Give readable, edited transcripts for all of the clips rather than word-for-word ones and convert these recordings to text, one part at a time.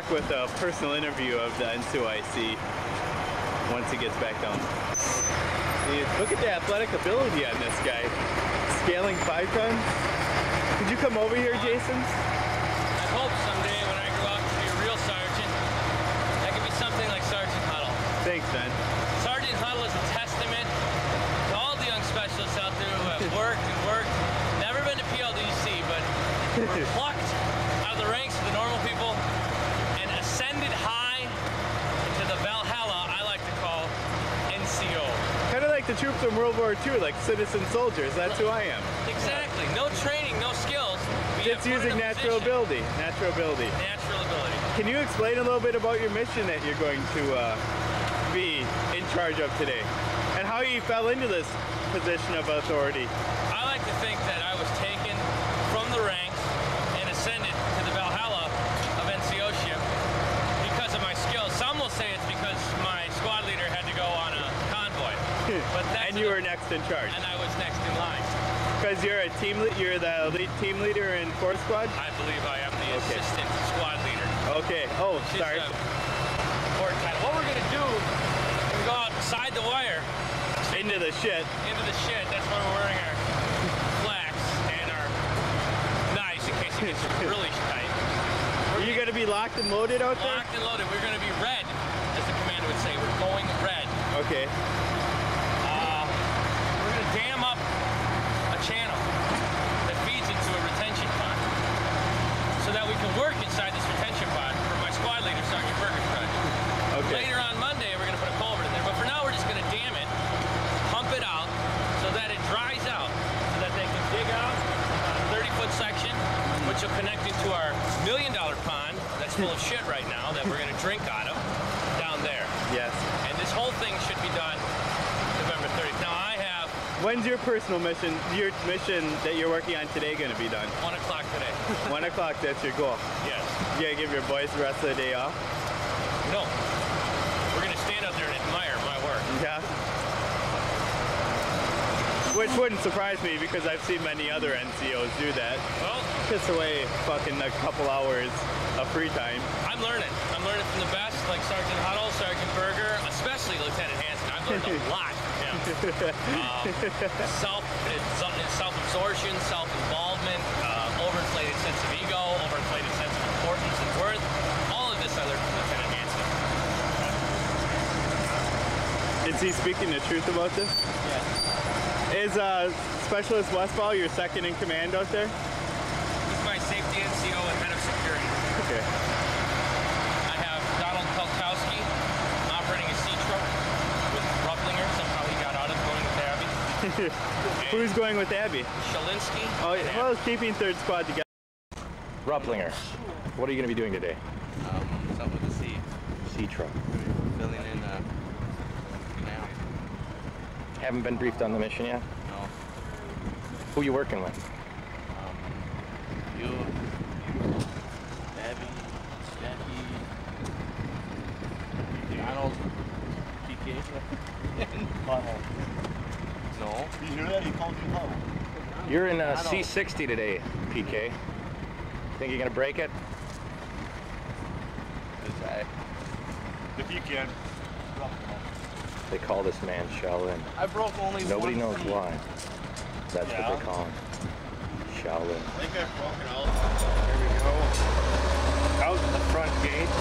back with a personal interview of the NCOIC once he gets back down. See, look at the athletic ability on this guy. Scaling 5 tons. Could you come over here, Jason? I hope someday when I grow up to be a real sergeant, I could be something like Sergeant Huddle. Thanks, man. Sergeant Huddle is a testament to all the young specialists out there who have worked and worked, never been to PLDC, but were plucked out of the ranks of the normal people and ascended high into the Valhalla I like to call NCO. Kind of like the troops in World War II, like citizen soldiers. That's who I am. Exactly. No training, no skills. It's using natural ability. Natural ability. Natural ability. Can you explain a little bit about your mission that you're going to be in charge of today, and how you fell into this position of authority? I like to think that I was taken from the ranks and ascended to the Valhalla of NCO-ship because of my skills. Some will say it's because my squad leader had to go on a convoy. But that's and you were next in charge. And I was next in line. Because you're a you're the elite team leader in 4th Squad? I believe I am the assistant squad leader. Okay. Oh, sorry. What we're gonna do is we go outside the wire. Into the shit. Into the shit. That's why we're wearing our flax and our knives in case it gets really tight. Are you gonna be locked and loaded out there? Locked and loaded. We're gonna be red, as the commander would say. We're going red. Okay. We're gonna dam up a channel that feeds into a retention pond so that we can work inside this retention pond for my squad leader, Sergeant Berger's project. Okay. Later on Monday, we're gonna put a culvert in there, but for now we're just gonna dam it, pump it out so that it dries out, so that they can dig out a 30-foot section, which will connect into our $1 million pond that's full of shit right now that we're gonna drink out of down there. Yes. And this whole thing should be done November 30th. Now I have... When's your personal mission, your mission that you're working on today going to be done? 1 o'clock today. 1 o'clock, that's your goal? Yes. You gotta give your boys the rest of the day off? No. We're gonna stand out there and admire my work. Yeah. Which wouldn't surprise me because I've seen many other NCOs do that. Well, piss away fucking a couple hours of free time. I'm learning. I'm learning from the best, like Sergeant Huddle, Sergeant Berger, especially Lieutenant Hansen. I've learned a lot from him. Self-absorption, self-involvement, overinflated sense of ego, overinflated sense of importance and worth. All of this I learned from Lieutenant Hansen. Is he speaking the truth about this? Yes. Is Specialist Westfall your second in command out there? He's my safety NCO and head of security. Okay. I have Donald Pelkowski operating a sea truck with Ruplinger. Somehow he got out of going with Abby. Who's going with Abby? Shalinsky. Oh, well, keeping 3rd Squad together. Ruplinger, what are you going to be doing today? Something with the sea. Sea truck. Filling in canal. Haven't been briefed on the mission yet? No. Who are you working with? You, Abby, Jackie, Donald, PK. No. Did you hear that? He called you Huddle. You're in C60 today, PK. Think you're going to break it? If you can. They call this man Shaolin. I broke only Nobody one knows seat. why. That's what they call him. Shaolin. I think I've broken out. There we go. Out the front gate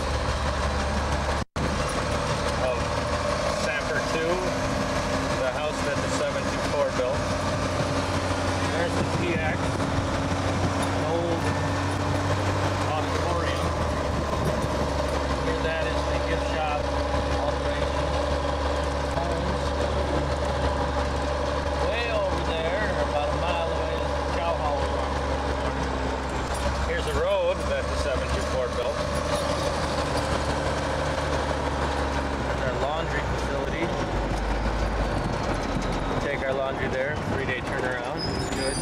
of Sapper 2, the house that the 724 built. There's the TX, an old auditorium. Here that is the gift shop, alteration, homes. Way over there, about a mile away, is the chow hall. Here's a road that the 724 built. There's our laundry facility. Take our laundry there, 3-day turnaround. Good.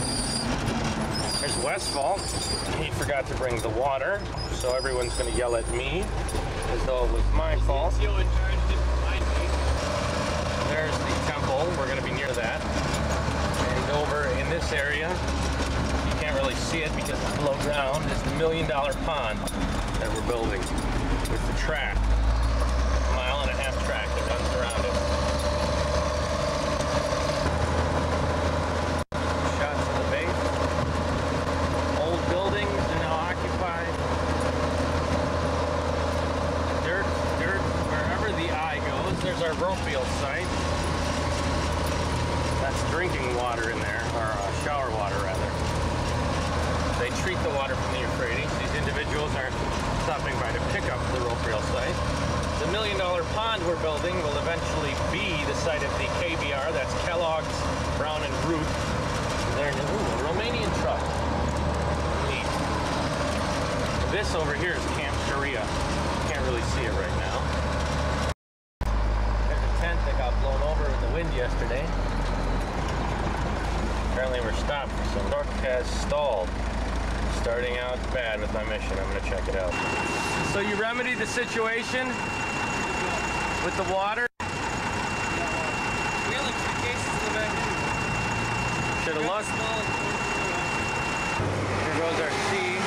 There's Westfall. He forgot to bring the water, so everyone's going to yell at me as though it was my fault. There's the temple. We're going to be near that. And over in this area, you can't really see it because it's below ground, is the $1 million pond that we're building. with the track. 1.5 mile track that runs around it. Shots of the base. Old buildings are now occupied. Dirt, wherever the eye goes. There's our rope wheel site. That's drinking water in there, or shower water rather. They treat the water from the Euphrates. These individuals are stopping by to pick up the rope reel site. The $1 million pond we're building will eventually be the site of the KBR. That's Kellogg's, Brown and Root. They're in a Romanian truck. Neat. This over here is Camp Sharia. Can't really see it right now. There's a tent that got blown over in the wind yesterday. Apparently we're stopped for some. Truck has stalled. Starting out bad with my mission. I'm going to check it out. So you remedied the situation with the water? We had like 3 cases in the back. Should have lost. Here goes our C.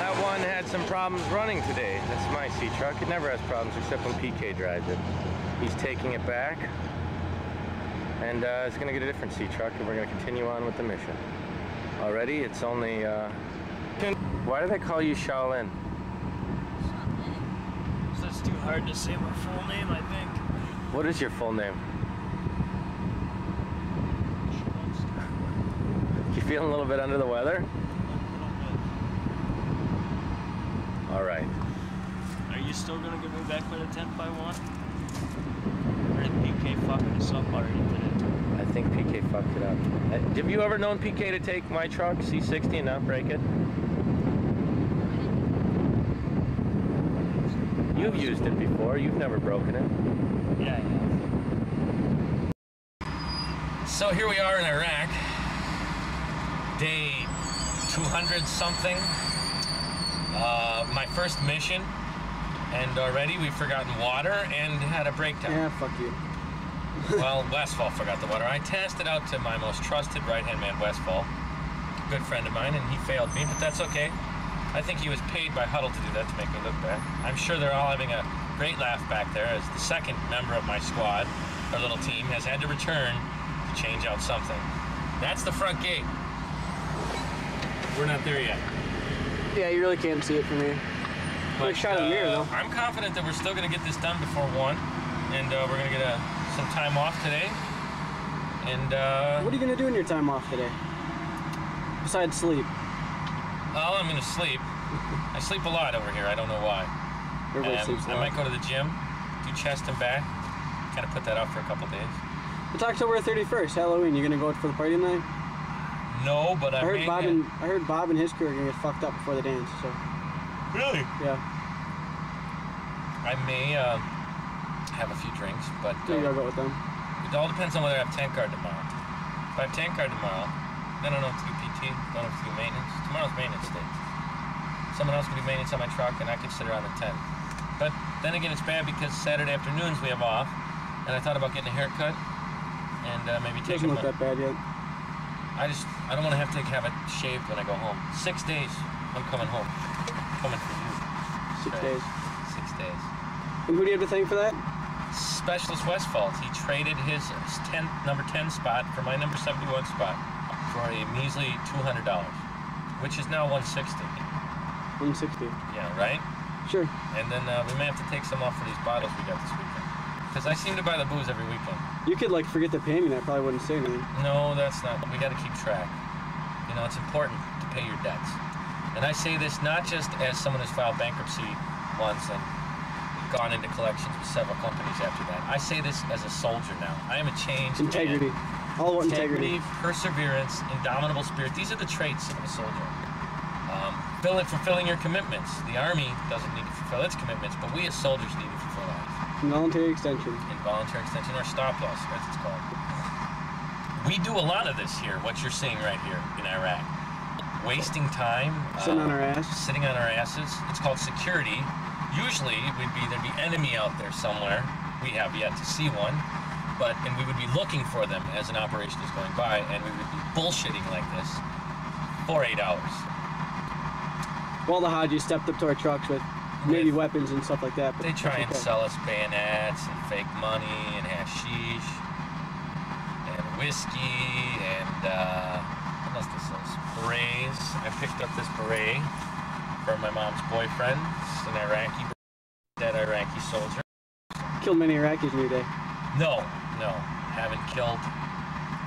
That one had some problems running today. That's my C truck. It never has problems except when PK drives it. He's taking it back. And it's going to get a different C truck, and we're going to continue on with the mission. Already, it's only, why do they call you Shaolin? So it's too hard to say my full name, I think. What is your full name? You feeling a little bit under the weather? All right. Are you still gonna get me back for the 10x1? Or did PK fucking us up already today? I think PK fucked it up. Have you ever known PK to take my truck, C60, and not break it? You've used it before. You've never broken it. Yeah, I have. So here we are in Iraq, day 200 something, my first mission, and already we've forgotten water and had a breakdown. Yeah, fuck you. Well, Westfall forgot the water. I tasked it out to my most trusted right-hand man, Westfall, good friend of mine, and he failed me, but that's okay. I think he was paid by Huddle to do that to make me look bad. I'm sure they're all having a great laugh back there as the second member of my squad, our little team, has had to return to change out something. That's the front gate. We're not there yet. Yeah, you really can't see it from here. Nice shot of the mirror, though. I'm confident that we're still going to get this done before 1, and we're going to get some time off today. And what are you going to do in your time off today? Besides sleep? Oh, I'm going to sleep. I sleep a lot over here. I don't know why. Everybody sleeps a lot. I might go to the gym, do chest and back, kind of put that off for a couple days. It's October 31st, Halloween. You going to go out for the party tonight? No, but I heard Bob and his crew are going to get fucked up before the dance, so. Really? Yeah. I may have a few drinks, but You gotta go with them. it all depends on whether I have tank card tomorrow. If I have tank card tomorrow, then I don't have to do PT, don't have to do maintenance. Tomorrow's maintenance day. Someone else can do maintenance on my truck, and I can sit around the tent. But then again, it's bad because Saturday afternoons we have off, and I thought about getting a haircut and maybe It taking doesn't look that bad yet. I don't want to have it shaved when I go home. 6 days, I'm coming home. Coming for you. 6 days. 6 days. And who do you have to thank for that? Specialist Westfall. He traded his number 10 spot for my number 71 spot for a measly $200, which is now $160. 160. Yeah, right? Sure. And then we may have to take some off for these bottles we got this weekend. Because I seem to buy the booze every weekend. You could like forget to pay me, that probably wouldn't say anything. No, that's not. We got to keep track. You know, it's important to pay your debts. And I say this not just as someone who's filed bankruptcy once and gone into collections with several companies after that. I say this as a soldier now. I am a changed Integrity. man. All about integrity. Perseverance, indomitable spirit. These are the traits of a soldier. Fulfilling your commitments. The Army doesn't need to fulfill its commitments, but we as soldiers need to fulfill ours. Involuntary extension. Involuntary extension, or stop loss, as it's called. We do a lot of this here, what you're seeing right here in Iraq. Wasting time. Sitting on our ass. Sitting on our asses. It's called security. Usually, there'd be enemy out there somewhere. We have yet to see one. And we would be looking for them as an operation is going by, and we would be bullshitting like this for 8 hours. Well, the Haji stepped up to our trucks with maybe weapons and stuff like that. But They try and okay. sell us bayonets and fake money and hashish and whiskey and what else this is? Berets. I picked up this beret from my mom's boyfriend. It's an Iraqi, dead Iraqi soldier. Killed many Iraqis in your day. No, haven't killed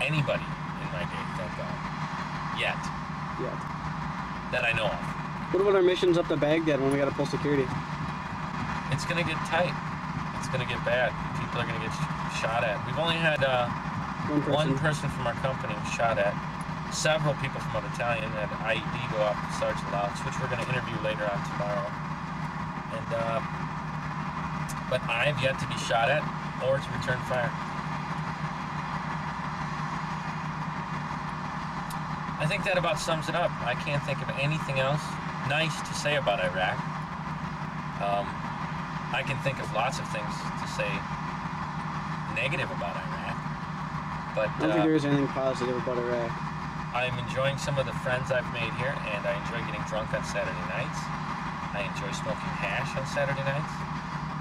anybody in my day, thank God. Yet, Yeah. that I know of. What about our missions up to Baghdad when we got to pull security? It's gonna get tight. It's gonna get bad. People are gonna get shot at. We've only had one person from our company was shot at. Several people from our battalion had IED go off to Sergeant Louts, which we're gonna interview later on tomorrow. And but I've yet to be shot at or to return fire. I think that about sums it up. I can't think of anything else nice to say about Iraq. I can think of lots of things to say negative about Iraq, but I don't think there is anything positive about Iraq. I'm enjoying some of the friends I've made here, and I enjoy getting drunk on Saturday nights. I enjoy smoking hash on Saturday nights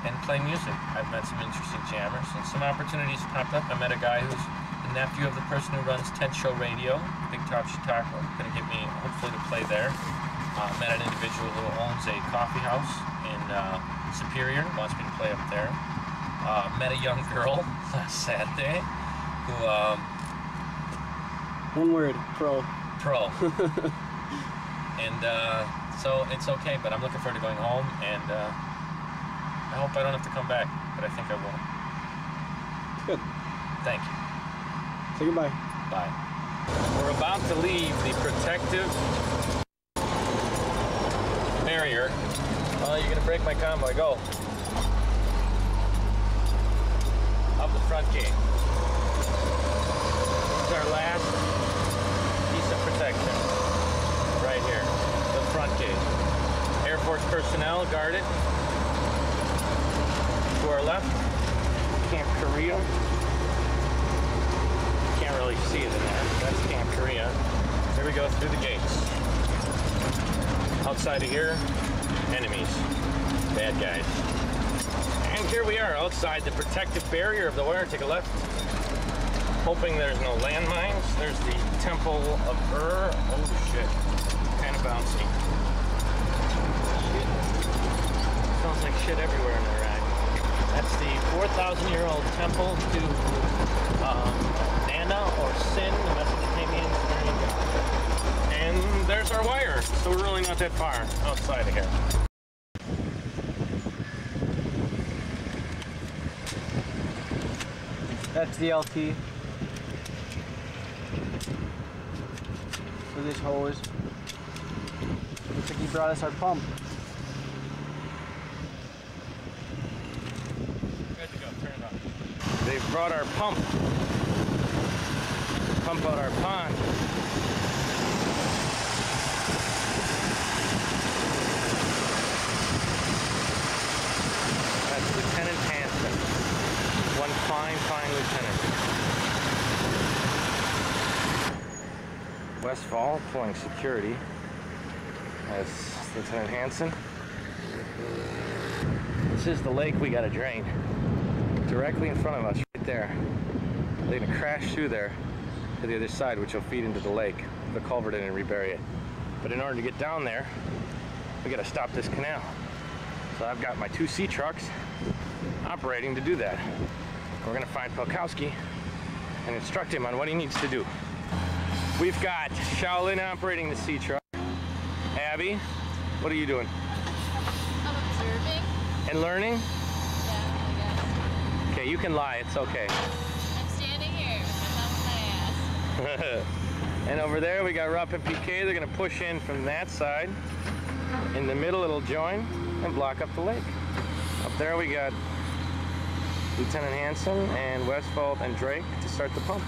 and playing music. I've met some interesting jammers, and some opportunities popped up. I met a guy who's the nephew of the person who runs Tent Show Radio, Big Top Chicago, going to get me, hopefully, to play there. Met an individual who owns a coffee house in Superior, wants me to play up there. Met a young girl last Saturday who... One word, pro. And so it's okay, but I'm looking forward to going home, and I hope I don't have to come back, but I think I will. Good. Thank you. Say goodbye. Bye. We're about to leave the protective barrier. Oh, you're gonna break my convoy. Go. Up the front gate. This is our last piece of protection. Right here. The front gate. Air Force personnel guard it. To our left, Camp Korea. Can't really see it in there. That's Camp Korea. Here we go through the gates. Outside of here, enemies, bad guys. And here we are outside the protective barrier of the wire. Take a left. Hoping there's no landmines. There's the Temple of Oh shit. Kind of bouncy. Shit. Smells like shit everywhere in Iraq. That's the 4,000-year-old temple to Nana or Sin, the Mesopotamian Sumerian god. And there's our wire. So we're really not that far outside of here. That's the LT. For this hose. Looks like he brought us our pump. Good to go. Turn it on. They've brought our pump. Pump out our pond. That's Lieutenant Hanson. One fine lieutenant. Westfall pulling security. That's Lieutenant Hanson. This is the lake we gotta drain. Directly in front of us, right there. They're gonna crash through there to the other side, which will feed into the lake. The culvert in and rebury it. But in order to get down there, we gotta stop this canal. So I've got my 2 sea trucks operating to do that. We're gonna find Pelkowski and instruct him on what he needs to do. We've got Shaolin operating the sea truck. Abby, what are you doing? I'm observing. And learning? Yeah, I guess. Okay, you can lie, it's okay. I'm standing here with my thumb in my ass. And over there we got Rupp and PK. They're gonna push in from that side. In the middle it'll join and block up the lake. Up there we got Lieutenant Hanson and Westfall and Drake to start the pump.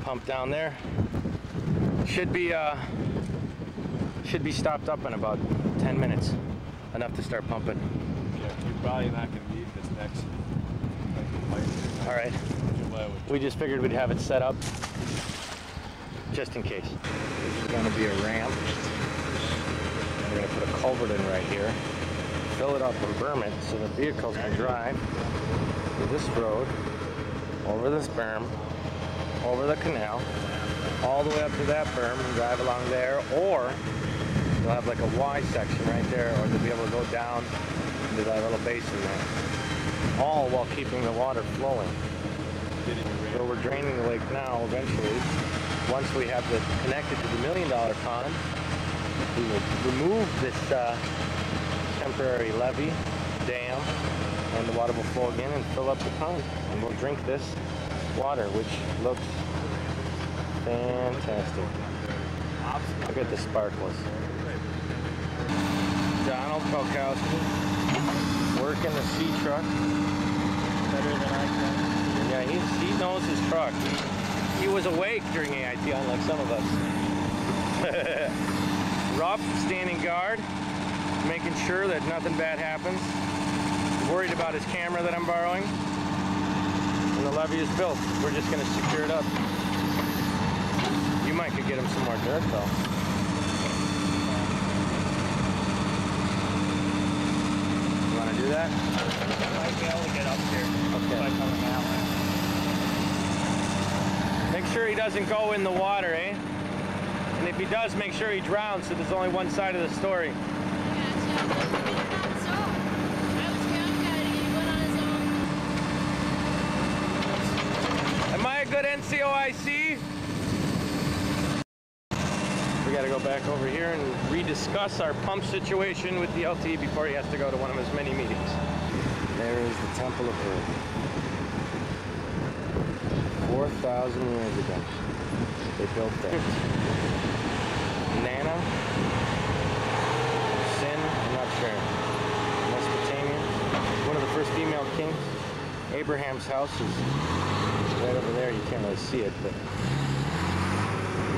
Pump down there. Should be stopped up in about 10 minutes. Enough to start pumping. Yeah, you're probably not going to need this next. All right. We just figured we'd have it set up just in case. This is going to be a ramp. We're going to put a culvert in right here, fill it up and berm it so that vehicles can drive through this road, over this berm, over the canal, all the way up to that berm and drive along there, or they'll have like a Y section right there, or they'll be able to go down into that little basin there, all while keeping the water flowing. So we're draining the lake now. Eventually, once we have it connected to the $1 million pond, we will remove this temporary levee, dam, and the water will flow again and fill up the pond. And we'll drink this water, which looks fantastic. Look at the sparkles. Donald Pelkowski working the sea truck. Better than I can. Yeah, he knows his truck. He was awake during AIT, unlike some of us. Rough, standing guard, making sure that nothing bad happens. Worried about his camera that I'm borrowing. And the levee is built. We're just going to secure it up. You might could get him some more dirt, though. You want to do that? I might be able to get up here. Okay. By coming out. Make sure he doesn't go in the water, eh? And if he does, make sure he drowns so there's only one side of the story. Am I a good NCOIC? We gotta go back over here and rediscuss our pump situation with the LT before he has to go to one of his many meetings. There is the Temple of Earth. 4,000 years ago, they built that. Nana, Sin, I'm not sure. Mesopotamia, one of the first female kings. Abraham's house is right over there. You can't really see it, but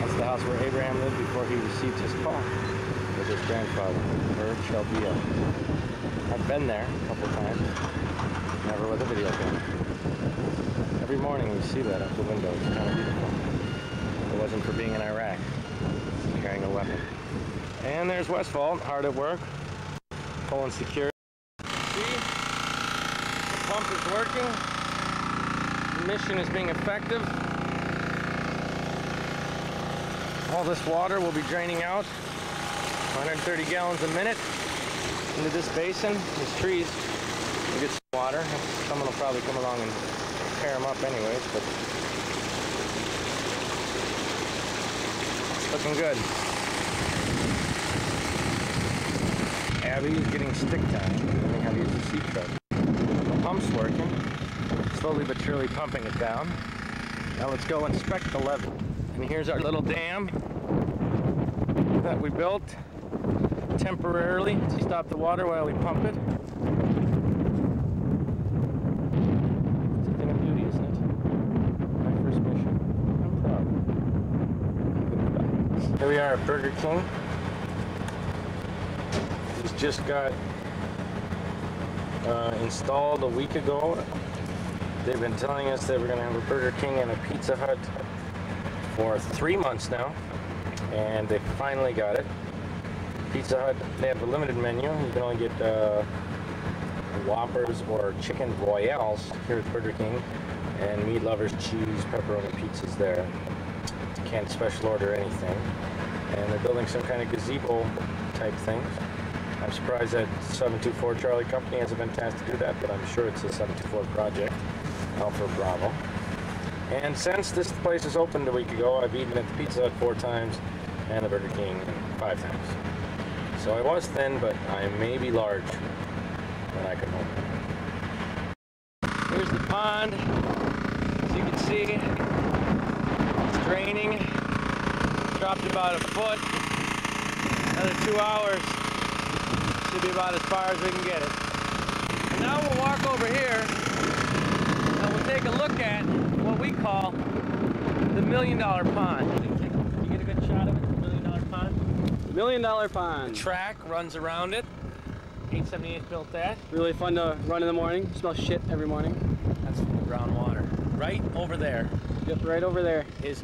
that's the house where Abraham lived before he received his call with his grandfather, Ur Chaldea. I've been there a couple times, never with a video camera. Every morning we see that out the window. It's kind of beautiful. If it wasn't for being in Iraq, carrying a weapon. And there's Westfall, hard at work, pulling security. See? The pump is working. The mission is being effective. All this water will be draining out 130 gallons a minute into this basin. These trees will get some water. Someone will probably come along and tear them up anyways, but it's looking good. Abby is getting stick time, learning how to use the sea truck. The pump's working, slowly but surely pumping it down. Now let's go inspect the levee. And here's our little dam that we built temporarily to stop the water while we pump it. It's a thing of beauty, isn't it? My first mission. I'm proud. Here we are at Burger King. These just got installed a week ago. They've been telling us that we're going to have a Burger King and a Pizza Hut for 3 months now, and they finally got it. Pizza Hut, they have a limited menu. You can only get Whoppers or Chicken Royales here at Burger King, and meat lovers, cheese, pepperoni pizzas there. You can't special order anything. And they're building some kind of gazebo type things. I'm surprised that 724 Charlie Company hasn't been tasked to do that, but I'm sure it's a 724 project. Alpha Bravo. And since this place is opened a week ago, I've eaten at the Pizza Hut 4 times and the Burger King 5 times. So I was thin, but I may be large when I come home. Here's the pond. As you can see, it's draining. Dropped about a foot. Another 2 hours. Should be about as far as we can get it. And now we'll walk over here and we'll take a look at what we call the $1 million pond. You get a good shot of it, the $1 million pond? $1 million pond. The track runs around it. 878 built that. Really fun to run in the morning. Smell shit every morning. That's the brown water. Right over there. Yep, right over there is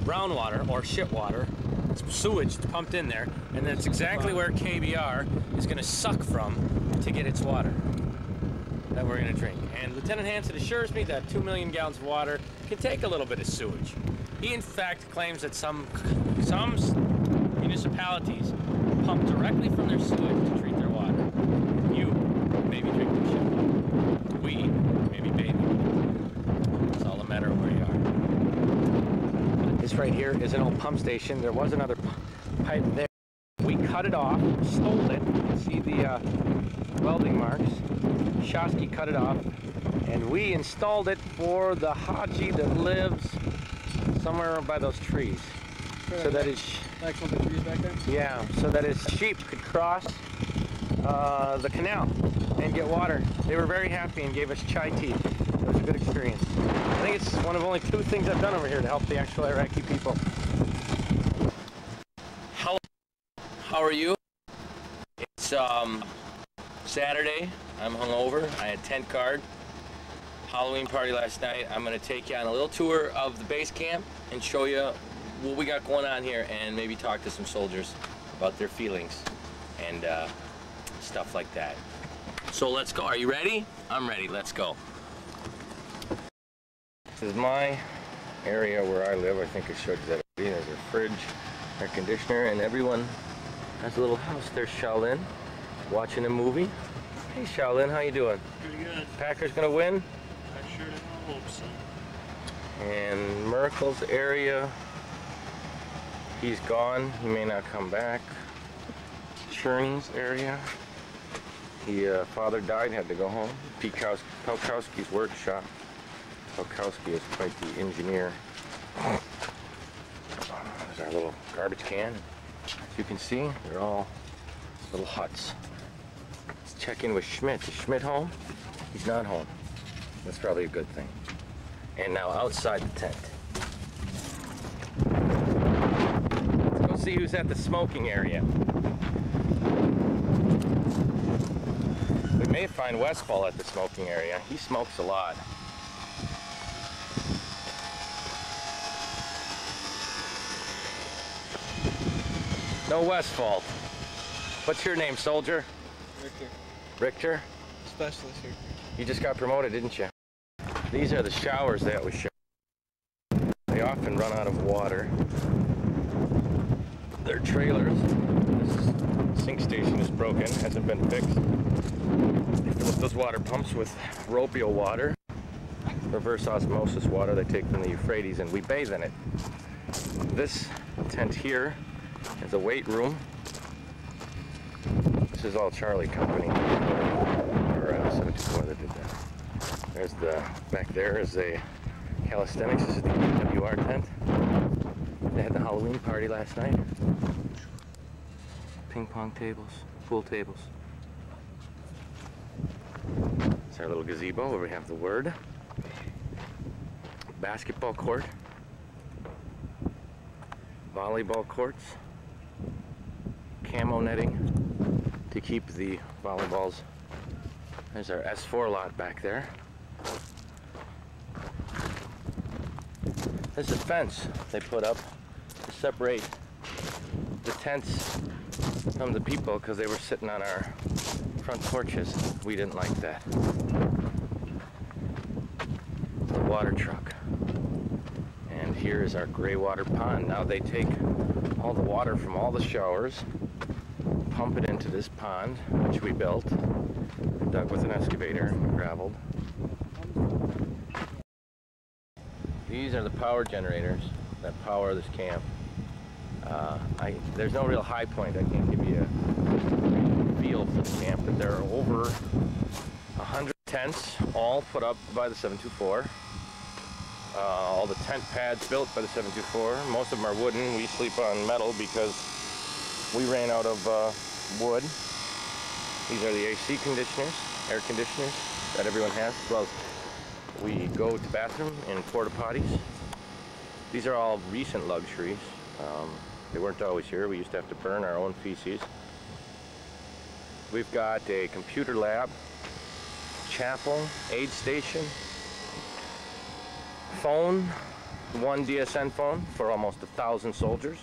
brown water or shit water sewage that's pumped in there, and that's exactly where KBR is going to suck from to get its water that we're going to drink. And Lieutenant Hansen assures me that 2 million gallons of water can take a little bit of sewage. He in fact claims that some municipalities pump directly from their sewage to treat their water. You may be drinking shit. We may be bathing. It's all a matter of where you are. This right here is an old pump station. There was another pipe there. We cut it off, stole it. You can see the welding marks. Shosky cut it off, and we installed it for the Haji that lives somewhere by those trees. Sure, So that his next one, the trees back there? yeah, so that his sheep could cross the canal and get water. They were very happy and gave us chai tea. It was a good experience. I think it's one of only 2 things I've done over here to help the actual Iraqi people. How are you? It's Saturday. I'm hungover. I had tent card. Halloween party last night. I'm going to take you on a little tour of the base camp and show you what we got going on here, and maybe talk to some soldiers about their feelings and stuff like that. So let's go. Are you ready? I'm ready. Let's go. This is my area where I live. I think I showed you that. There's a fridge, air conditioner, and everyone has a little house. There's Shaolin watching a movie. Hey Shaolin, how you doing? Pretty good. Packers gonna win? I sure do hope so. And Merkel's area, he's gone. He may not come back. Cherney's area, father died, had to go home. Pelkowski's workshop. Pelkowski is quite the engineer. There's our little garbage can. As you can see, they're all little huts. Let's check in with Schmidt. Is Schmidt home? He's not home. That's probably a good thing. And now outside the tent. Let's go see who's at the smoking area. We may find Westfall at the smoking area. He smokes a lot. No Westfall. What's your name, soldier? Richter. Richter? Specialist here. You just got promoted, didn't you? These are the showers that we show. They often run out of water. They're trailers. This sink station is broken, hasn't been fixed. They fill up those water pumps with Ropio water, reverse osmosis water they take from the Euphrates, and we bathe in it. This tent here is a weight room. This is all Charlie Company, or 74 that did that. There's back there is a calisthenics. This is the EWR tent. They had the Halloween party last night. Ping pong tables, pool tables. It's our little gazebo where we have the word. Basketball court. Volleyball courts. Camo netting to keep the volleyballs. There's our S4 lot back there. There's a fence they put up to separate the tents from the people because they were sitting on our front porches. We didn't like that. The water truck. And here is our gray water pond. Now they take all the water from all the showers, pump it into this pond, which we built, dug with an excavator, graveled. These are the power generators that power this camp. There's no real high point. I can't give you a feel for the camp, but there are over 100 tents, all put up by the 724. All the tent pads built by the 724. Most of them are wooden. We sleep on metal because we ran out of wood. These are the AC conditioners, air conditioners that everyone has, as well as we go to bathroom and porta potties. These are all recent luxuries. They weren't always here. We used to have to burn our own feces. We've got a computer lab, chapel, aid station, phone, one DSN phone for almost 1,000 soldiers.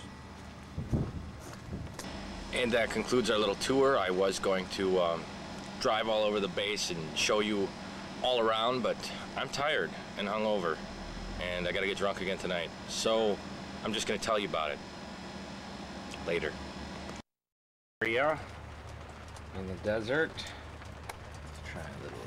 And that concludes our little tour. I was going to drive all over the base and show you all around, but I'm tired and hungover, and I gotta get drunk again tonight. So I'm just gonna tell you about it later. Here we are in the desert. Let's try a little.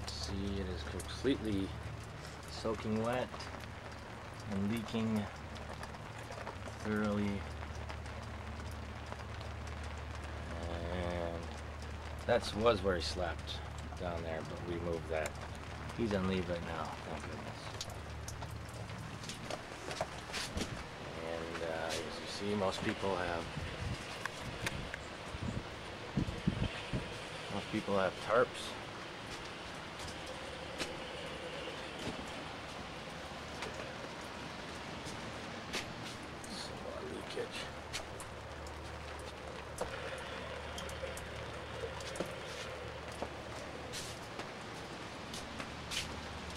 See, it is completely soaking wet and leaking thoroughly, and that was where he slept down there, but we moved that. He's on leave right now, thank goodness. And as you see, most people have tarps.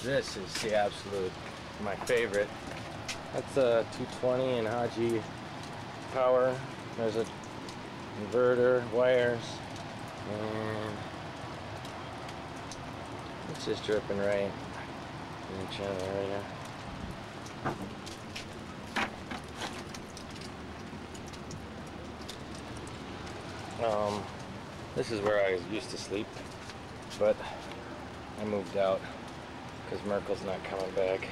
This is the absolute, my favorite. That's a 220 and Haji power. There's a inverter, wires, and it's just dripping right in the channel area. This is where I used to sleep, but I moved out because Merkel's not coming back.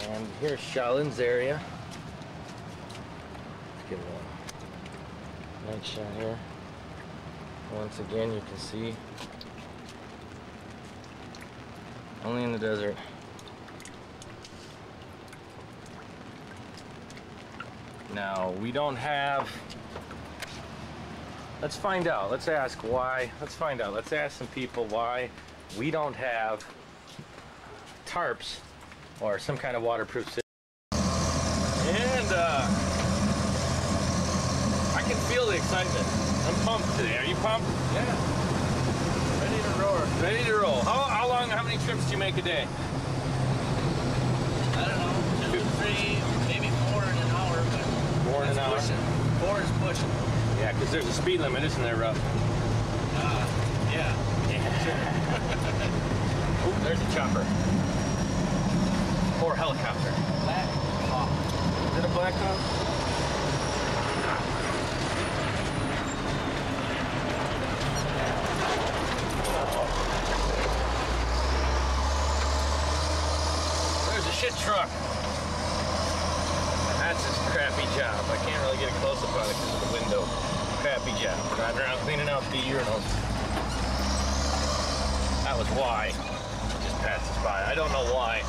And here's Shaolin's area. Let's get a night shot here. Once again, you can see only in the desert. Now, we don't have, let's find out. Let's ask why. Let's find out. Let's ask some people why we don't have tarps or some kind of waterproof system. And I can feel the excitement. I'm pumped today. Are you pumped? Yeah. Ready to roar. Ready to roll. How many trips do you make a day? I don't know, 2 or 3, maybe 4 in an hour, but 4 in an hour? pushing. 4 is pushing. Yeah, because there's a speed limit, isn't there, Ruff? Yeah. Oh, there's a chopper. Or helicopter. Black Hawk. Is it a Black Hawk? There's a shit truck. That's his crappy job. I can't really get a close-up on it because of the window. Crappy job. Driving around cleaning out the urinals. That was why. Just passed us by. I don't know why.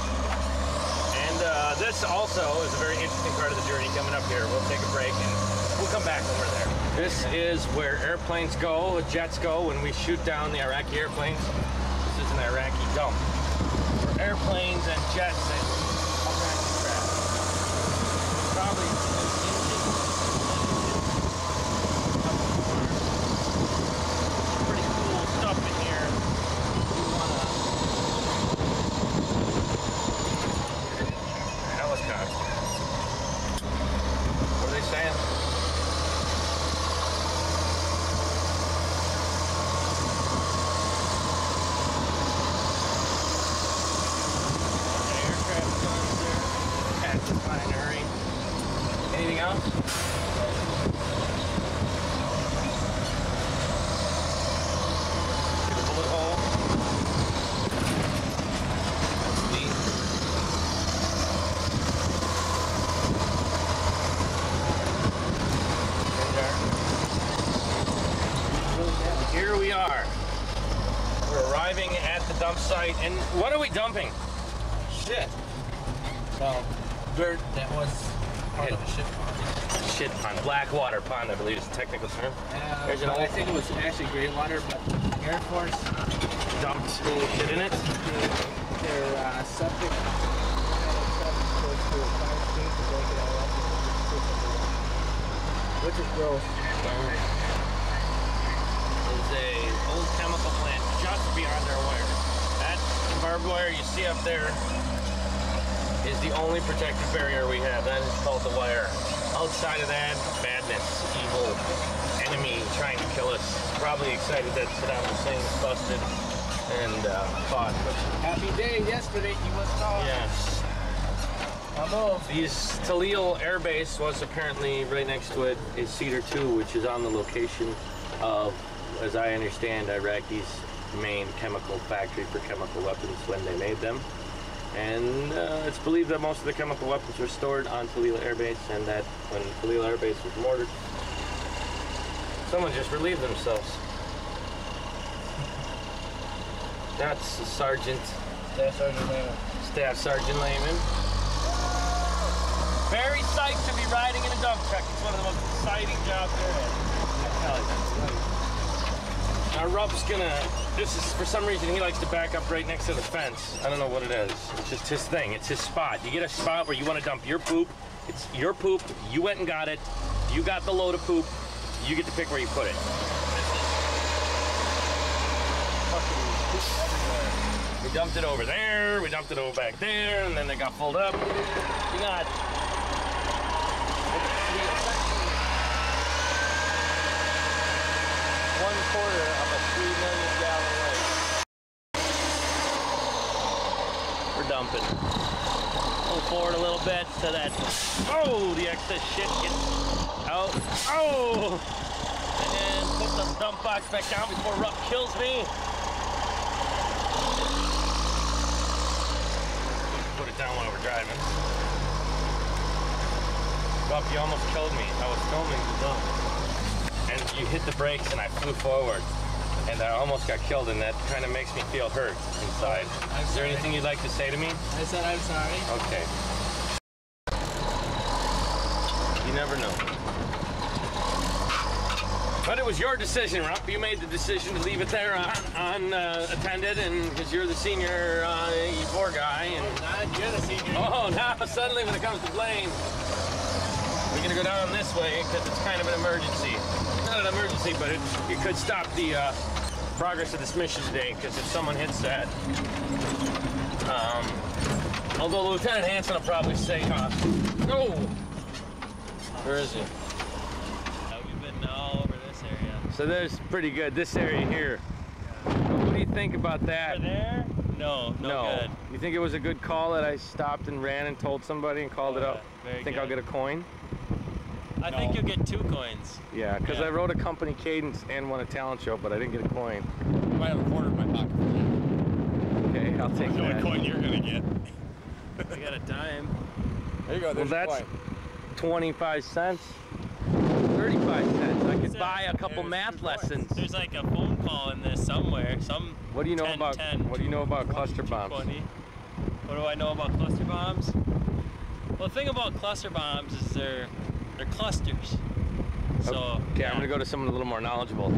And this also is a very interesting part of the journey coming up here. We'll take a break and we'll come back when we're there. This is where airplanes go, jets go, when we shoot down the Iraqi airplanes. This is an Iraqi dump for airplanes and jets and all kinds of crap. Probably pretty cool stuff in here. Helicopter. What are they saying? Aircraft guns there. Catch it by in a hurry. Anything else? Get a bullet hole. That's neat. Here we are. We're arriving at the dump site, and what are we dumping? Shit. Well, dirt that was part of a ship pond. Shit pond. Blackwater pond, I believe is the technical term. There's an I old think it was actually gray water, but Air Force dumped shit in it. Their septic goes to 5 feet to break it all up, which is gross. There's a old chemical plant just beyond our wire. That barbed wire you see up there is the only protective barrier we have. That is called the wire. Outside of that, madness, evil, enemy trying to kill us. Probably excited that Saddam Hussein's busted and fought. But Happy day yesterday, he was called. yes. These Talil Air Base was apparently right next to it is Cedar 2, which is on the location of, as I understand, Iraqi's main chemical factory for chemical weapons when they made them. And it's believed that most of the chemical weapons were stored on Talil Air Base, and that when Talil Air Base was mortared, someone just relieved themselves. That's Sergeant. Staff Sergeant Lehman. Staff Sergeant Lehman. Very psyched to be riding in a dump truck. It's one of the most exciting jobs there is. I tell you. Now Rob's gonna, this is, for some reason he likes to back up right next to the fence. I don't know what it is. It's just his thing. It's his spot. You get a spot where you want to dump your poop. It's your poop. You went and got it. You got the load of poop. You get to pick where you put it. We dumped it over there. We dumped it over back there, and then they got filled up. We got 1/4 of a 3 million gallon lake. We're dumping. Pull forward a little bit so that, oh, the excess shit gets out. Oh! And put the dump box back down before Rupp kills me. Put it down while we're driving. Rupp, you almost killed me. I was filming the dump. And you hit the brakes and I flew forward. And I almost got killed, and that kind of makes me feel hurt inside. Is there anything you'd like to say to me? I said I'm sorry. Okay. You never know. But it was your decision, Rupp. You made the decision to leave it there unattended, and because you're the senior E4 guy. And You're the senior. oh, now suddenly when it comes to blame, we're gonna go down this way because it's kind of an emergency. Not an emergency, but it could stop the progress of this mission today, because if someone hits that, although Lieutenant Hanson will probably say, no. Where is he? We've been all over this area. So there's pretty good. This area here. What do you think about that? Over there? No, no good. You think it was a good call that I stopped and ran and told somebody and called it up? Very Think good. I'll get a coin? I think you'll get 2 coins. Yeah, because I wrote a company cadence and won a talent show, but I didn't get a coin. I might have a quarter in my pocket for that. Okay, I'll take The only that. coin you're gonna get. We got a dime. There you go. Well, There's your that's coin. 25 cents. 35 cents. I could buy a couple math lessons. There's like a phone call in this somewhere. What do you know 10, about 10, what do you know about cluster bombs? 20. What do I know about cluster bombs? Well, the thing about cluster bombs is they're clusters. So Okay, I'm gonna go to someone a little more knowledgeable.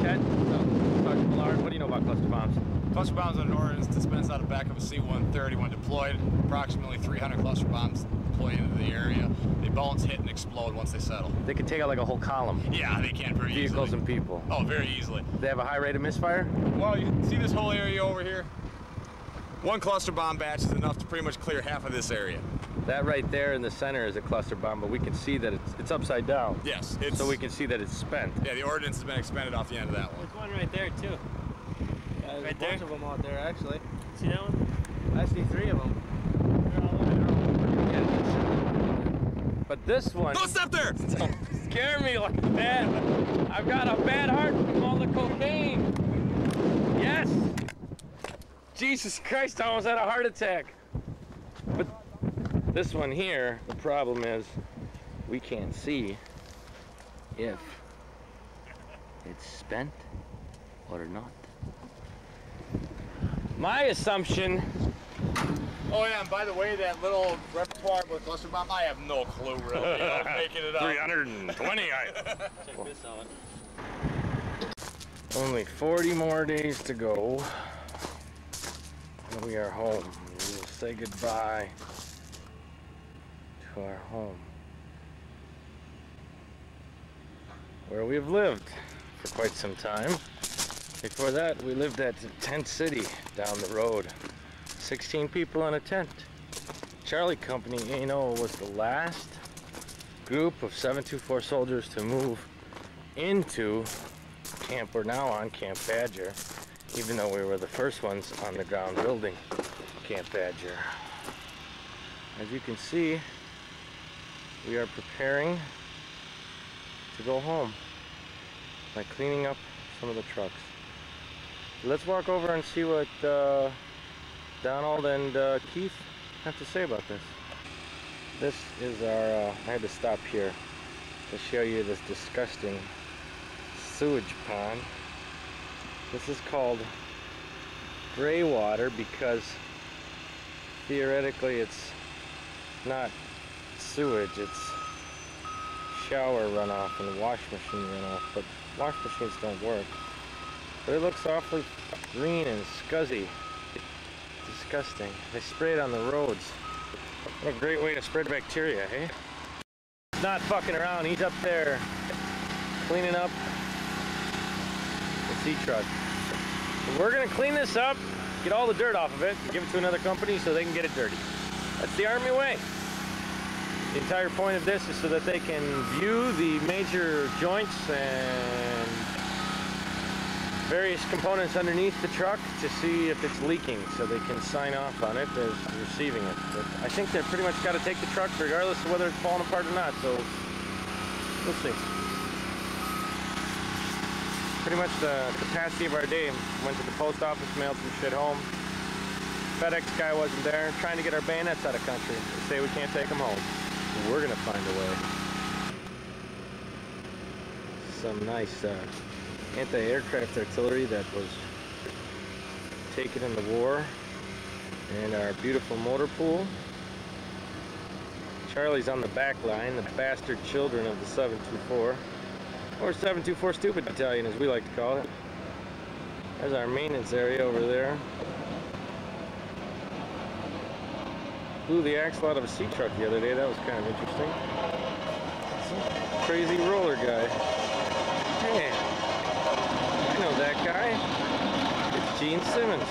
Chet, Sergeant Millard, what do you know about cluster bombs? Cluster bombs are an ordnance dispensed out of the back of a C-130 when deployed. Approximately 300 cluster bombs deploy into the area. They bounce, hit, and explode once they settle. They could take out like a whole column. Yeah, they can very easily. Vehicles and people. Oh, very easily. They have a high rate of misfire? Well, you see this whole area over here? One cluster bomb batch is enough to pretty much clear half of this area. That right there in the center is a cluster bomb, but we can see that it's upside down. Yes. So we can see that it's spent. Yeah, the ordnance has been expended off the end of that one. there's one right there too. Yeah, there's Right a bunch there? of them out there, actually. See that one? I see 3 of them. They're all over. But this one Don't step there! don't scare me like that. I've got a bad heart from all the cocaine. Yes. Jesus Christ, I almost had a heart attack. But this one here, the problem is we can't see if it's spent or not. My assumption. Oh yeah, and by the way, that little repertoire with cluster bomb, I have no clue really. I'm making it up. 320. Check this out. Only 40 more days to go. And we are home. We will say goodbye to our home, where we've lived for quite some time. Before that, we lived at Tent City down the road 16 people in a tent. Charlie Company, you know, was the last group of 724 soldiers to move into camp. We're now on Camp Badger, even though we were the first ones on the ground building Camp Badger. As you can see, we are preparing to go home by cleaning up some of the trucks. Let's walk over and see what Donald and Keith have to say about this. This is our, I had to stop here to show you this disgusting sewage pond. This is called gray water because theoretically it's not sewage, it's shower runoff and wash machine runoff, but wash machines don't work. But it looks awfully green and scuzzy. Disgusting. They spray it on the roads. What a great way to spread bacteria, hey? He's not fucking around. He's up there cleaning up the sea truck. So we're gonna clean this up, get all the dirt off of it, and give it to another company so they can get it dirty. That's the Army way. The entire point of this is so that they can view the major joints and various components underneath the truck to see if it's leaking, so they can sign off on it as receiving it. But I think they've pretty much got to take the truck regardless of whether it's falling apart or not, so we'll see. Pretty much the capacity of our day. Went to the post office, mailed some shit home. FedEx guy wasn't there, trying to get our bayonets out of country. They say we can't take them home. We're gonna find a way. Some nice anti-aircraft artillery that was taken in the war, and our beautiful motor pool. Charlie's on the back line, the bastard children of the 724, or 724 Stupid Battalion as we like to call it. There's our maintenance area over there. Blew the axle out of a sea truck the other day, that was kind of interesting. Some crazy roller guy. Hey. I know that guy. It's Gene Simmons.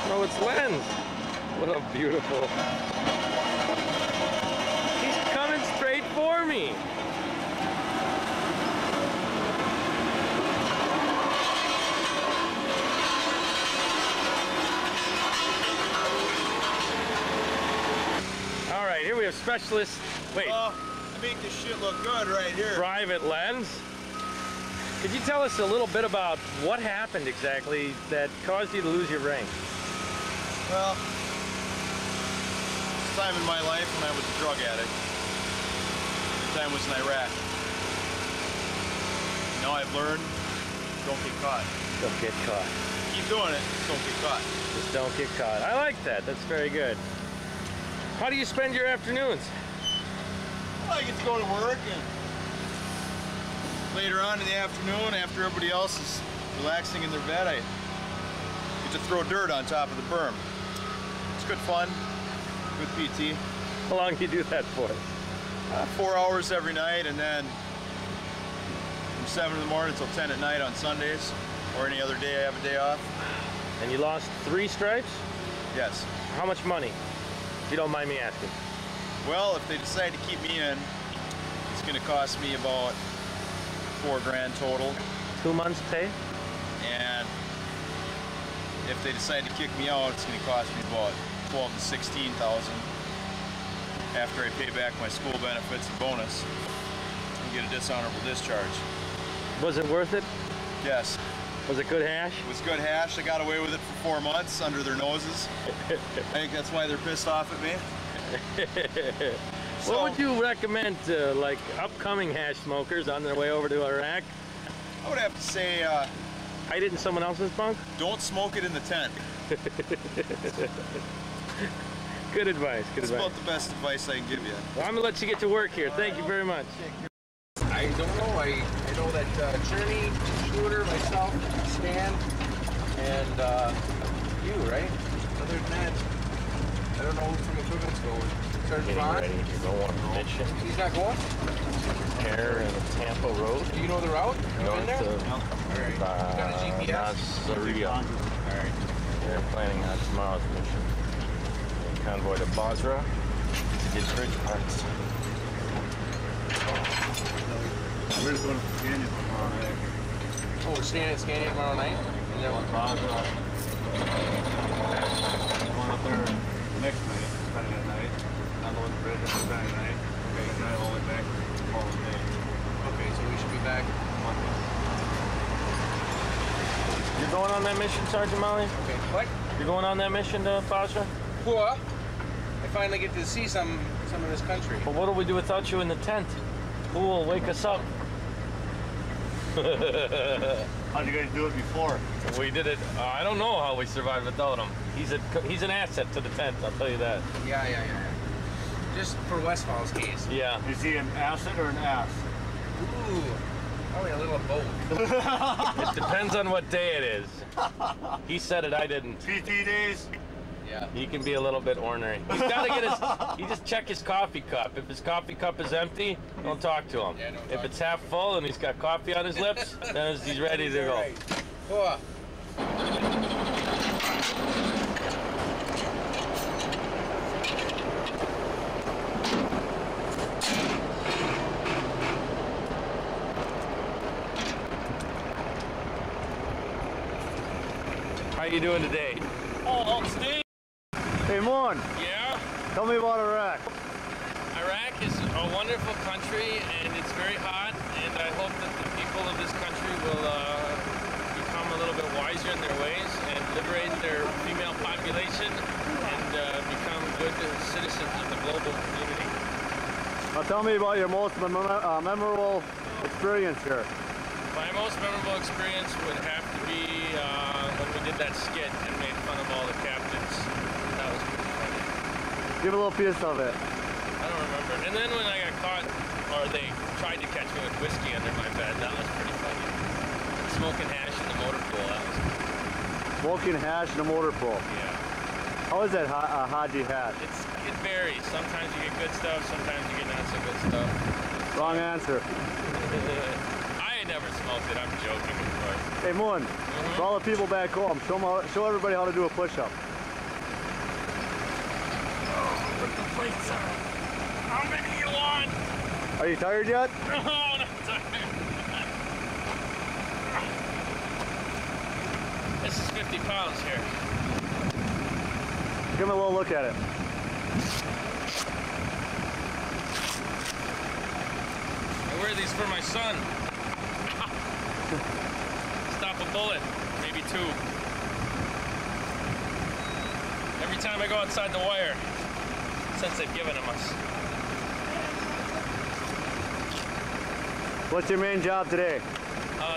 No, it's Lenz. What a beautiful. He's coming straight for me. All right, here we have specialist. Wait. I make this shit look good right here. Private Lenz. Could you tell us a little bit about what happened exactly that caused you to lose your rank? Well, this time in my life when I was a drug addict. The time was in Iraq. Now I've learned, don't get caught. Don't get caught. Keep doing it, just don't get caught. Just don't get caught. I like that. That's very good. How do you spend your afternoons? Well, I get to go to work, and later on in the afternoon, after everybody else is relaxing in their bed, I get to throw dirt on top of the berm. It's good fun, good PT. How long do you do that for? 4 hours every night, and then from 7 in the morning until 10 at night on Sundays, or any other day I have a day off. And you lost 3 stripes? Yes. How much money? If you don't mind me asking. Well, if they decide to keep me in, it's going to cost me about $4 grand total. 2 months pay? And if they decide to kick me out, it's going to cost me about $12,000 to $16,000 after I pay back my school benefits and bonus and get a dishonorable discharge. Was it worth it? Yes. Was it good hash? It was good hash. I got away with it for 4 months under their noses. I think that's why they're pissed off at me. What would you recommend to like upcoming hash smokers on their way over to Iraq? I would have to say, hide it in someone else's bunk? Don't smoke it in the tent. Good advice, good That's advice. about the best advice I can give you. Well, I'm gonna let you get to work here. Thank you very much. I don't know. I know that Journey, Shooter, myself, Stan, and you, right? Other than that, I don't know who from equipment's going. Getting ready to go on mission. He's not going? Air and Tampa Road. Do you know the route? North Been there? of All right. Got a GPS? Nasiriyah. All right. They're planning on tomorrow's mission. A convoy to Basra to get bridge parts. We're just going to Scania tomorrow night. Oh, we're staying at Scania tomorrow night? And then Basra. Going up there next night, spending that night. On the bridge, spending the night. Okay, and then all the way back the following day. okay, so we should be back Monday. You're going on that mission, Sergeant Molly? Okay, what? You're going on that mission to Basra? Cool. I finally get to see some of this country. But what do we do without you in the tent? Who will wake us up? How'd you guys do it before? We did it. I don't know how we survived without him. He's an asset to the tent, I'll tell you that. Yeah. Just for Westfall's case. Yeah. Is he an asset or an ass? Ooh, probably a little of both. It depends on what day it is. He said it, I didn't. PT days? Yeah. He can be a little bit ornery. He's got to get his. You just check his coffee cup. If his coffee cup is empty, don't talk to him. Yeah, don't if talk it's half full and he's got coffee on his lips, then he's ready to go. Cool. How you doing today? Oh, Steve. Hey, Mon, Yeah. tell me about Iraq. Iraq is a wonderful country and it's very hot, and I hope that the people of this country will become a little bit wiser in their ways and liberate their female population and become good citizens of the global community. Now tell me about your most memorable experience here. My most memorable experience would have to be when we did that skit and made fun of all the captains. That was pretty funny. Give a little piece of it. I don't remember. And then when I got caught, or they tried to catch me with whiskey under my bed, that was pretty funny. Smoking hash in the motor pool, that was cool. Smoking hash in a motor pool. Yeah. How is that Haji hat? It varies. Sometimes you get good stuff, sometimes you get not so good stuff. Wrong answer. I ain't never smoked it, I'm joking, of course. Hey, Moon, for all the people back home, show everybody how to do a push-up. Put the plates on. How many you want? Are you tired yet? No, not tired. This is 50 pounds here. Give me a little look at it. I wear these for my son. Stop a bullet, maybe two. Every time I go outside the wire, since they've given them us. What's your main job today?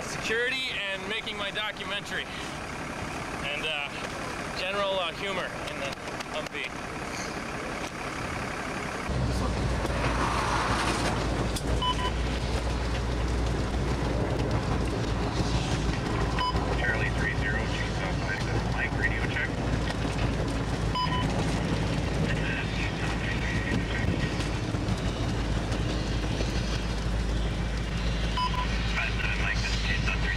Security and making my documentary. And general humor in the Humvee. Charlie 30, Chief Southside, Mike, radio check. Mike, this is Chief South 30.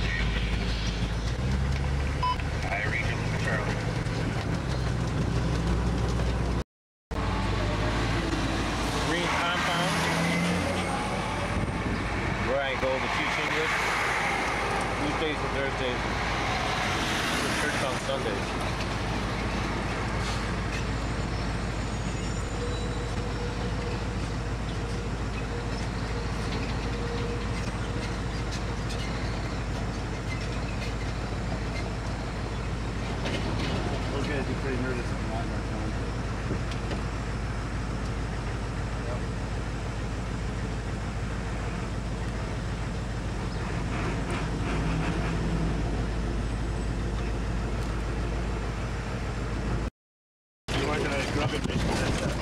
I region, Charlie. Green compound, where I go to teach English Tuesdays and Thursdays, and church on Sundays. Those guys get pretty nervous if you're not in our town. You weren't gonna grab it, mission, that's that.